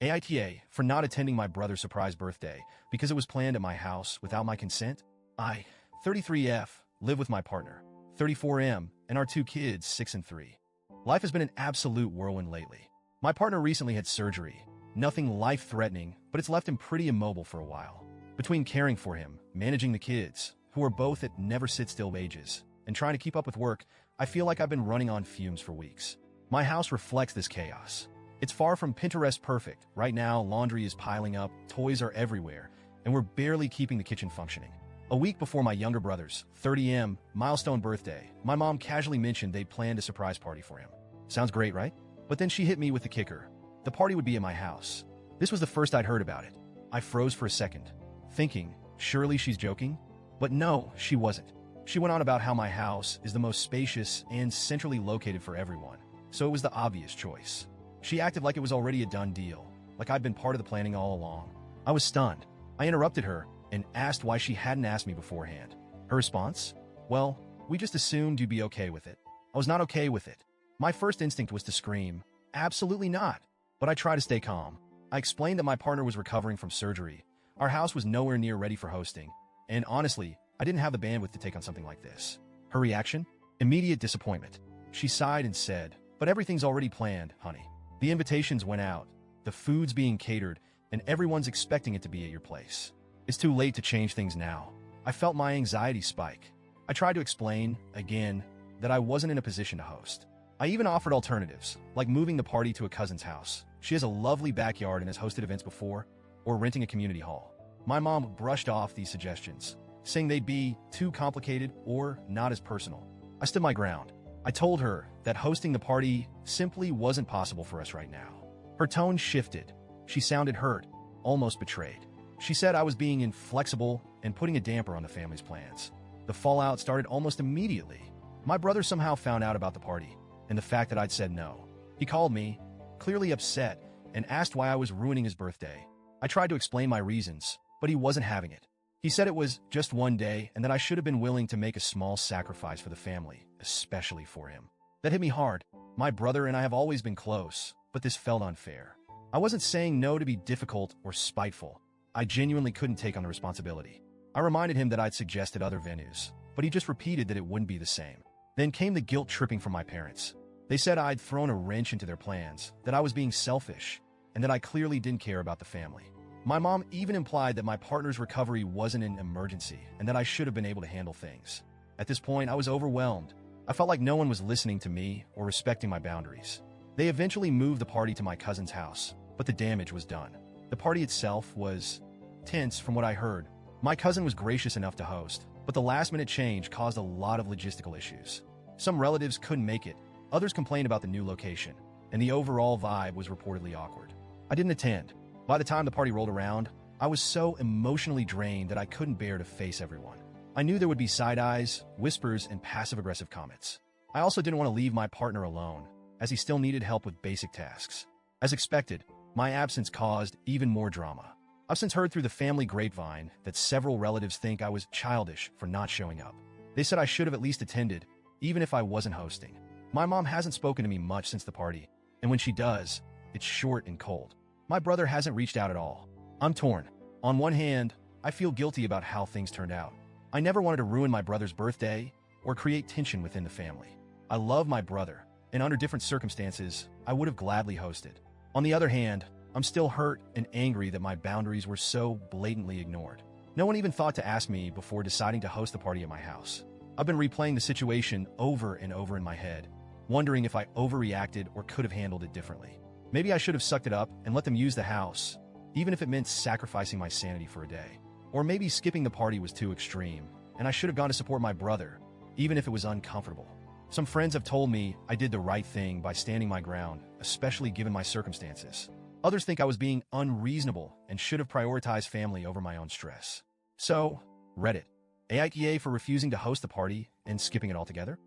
AITA for not attending my brother's surprise birthday because it was planned at my house without my consent. I, 33F, live with my partner, 34M, and our two kids, 6 and 3. Life has been an absolute whirlwind lately. My partner recently had surgery. Nothing life-threatening, but it's left him pretty immobile for a while. Between caring for him, managing the kids, who are both at never-sit-still ages, and trying to keep up with work, I feel like I've been running on fumes for weeks. My house reflects this chaos. It's far from Pinterest perfect. Right now, laundry is piling up, toys are everywhere, and we're barely keeping the kitchen functioning. A week before my younger brother's 30M milestone birthday, my mom casually mentioned they'd planned a surprise party for him. Sounds great, right? But then she hit me with the kicker. The party would be at my house. This was the first I'd heard about it. I froze for a second, thinking, surely she's joking? But no, she wasn't. She went on about how my house is the most spacious and centrally located for everyone, so it was the obvious choice. She acted like it was already a done deal, like I'd been part of the planning all along. I was stunned. I interrupted her and asked why she hadn't asked me beforehand. Her response? Well, we just assumed you'd be okay with it. I was not okay with it. My first instinct was to scream, absolutely not. But I tried to stay calm. I explained that my partner was recovering from surgery. Our house was nowhere near ready for hosting. And honestly, I didn't have the bandwidth to take on something like this. Her reaction? Immediate disappointment. She sighed and said, but everything's already planned, honey. The invitations went out, the food's being catered, and everyone's expecting it to be at your place. It's too late to change things now. I felt my anxiety spike. I tried to explain, again, that I wasn't in a position to host. I even offered alternatives, like moving the party to a cousin's house. She has a lovely backyard and has hosted events before, or renting a community hall. My mom brushed off these suggestions, saying they'd be too complicated or not as personal. I stood my ground. I told her that hosting the party simply wasn't possible for us right now. Her tone shifted. She sounded hurt, almost betrayed. She said I was being inflexible and putting a damper on the family's plans. The fallout started almost immediately. My brother somehow found out about the party and the fact that I'd said no. He called me, clearly upset, and asked why I was ruining his birthday. I tried to explain my reasons, but he wasn't having it. He said it was just one day and that I should have been willing to make a small sacrifice for the family, especially for him. That hit me hard. My brother and I have always been close, but this felt unfair. I wasn't saying no to be difficult or spiteful. I genuinely couldn't take on the responsibility. I reminded him that I'd suggested other venues, but he just repeated that it wouldn't be the same. Then came the guilt tripping from my parents. They said I'd thrown a wrench into their plans, that I was being selfish, and that I clearly didn't care about the family. My mom even implied that my partner's recovery wasn't an emergency and that I should have been able to handle things. At this point, I was overwhelmed. I felt like no one was listening to me or respecting my boundaries. They eventually moved the party to my cousin's house, but the damage was done. The party itself was tense from what I heard. My cousin was gracious enough to host, but the last-minute change caused a lot of logistical issues. Some relatives couldn't make it, others complained about the new location, and the overall vibe was reportedly awkward. I didn't attend. By the time the party rolled around, I was so emotionally drained that I couldn't bear to face everyone. I knew there would be side eyes, whispers, and passive-aggressive comments. I also didn't want to leave my partner alone, as he still needed help with basic tasks. As expected, my absence caused even more drama. I've since heard through the family grapevine that several relatives think I was childish for not showing up. They said I should have at least attended, even if I wasn't hosting. My mom hasn't spoken to me much since the party, and when she does, it's short and cold. My brother hasn't reached out at all. I'm torn. On one hand, I feel guilty about how things turned out. I never wanted to ruin my brother's birthday or create tension within the family. I love my brother, and under different circumstances, I would have gladly hosted. On the other hand, I'm still hurt and angry that my boundaries were so blatantly ignored. No one even thought to ask me before deciding to host the party at my house. I've been replaying the situation over and over in my head, wondering if I overreacted or could have handled it differently. Maybe I should have sucked it up and let them use the house, even if it meant sacrificing my sanity for a day. Or maybe skipping the party was too extreme, and I should have gone to support my brother, even if it was uncomfortable. Some friends have told me I did the right thing by standing my ground, especially given my circumstances. Others think I was being unreasonable and should have prioritized family over my own stress. So, Reddit. AITA for refusing to host the party and skipping it altogether?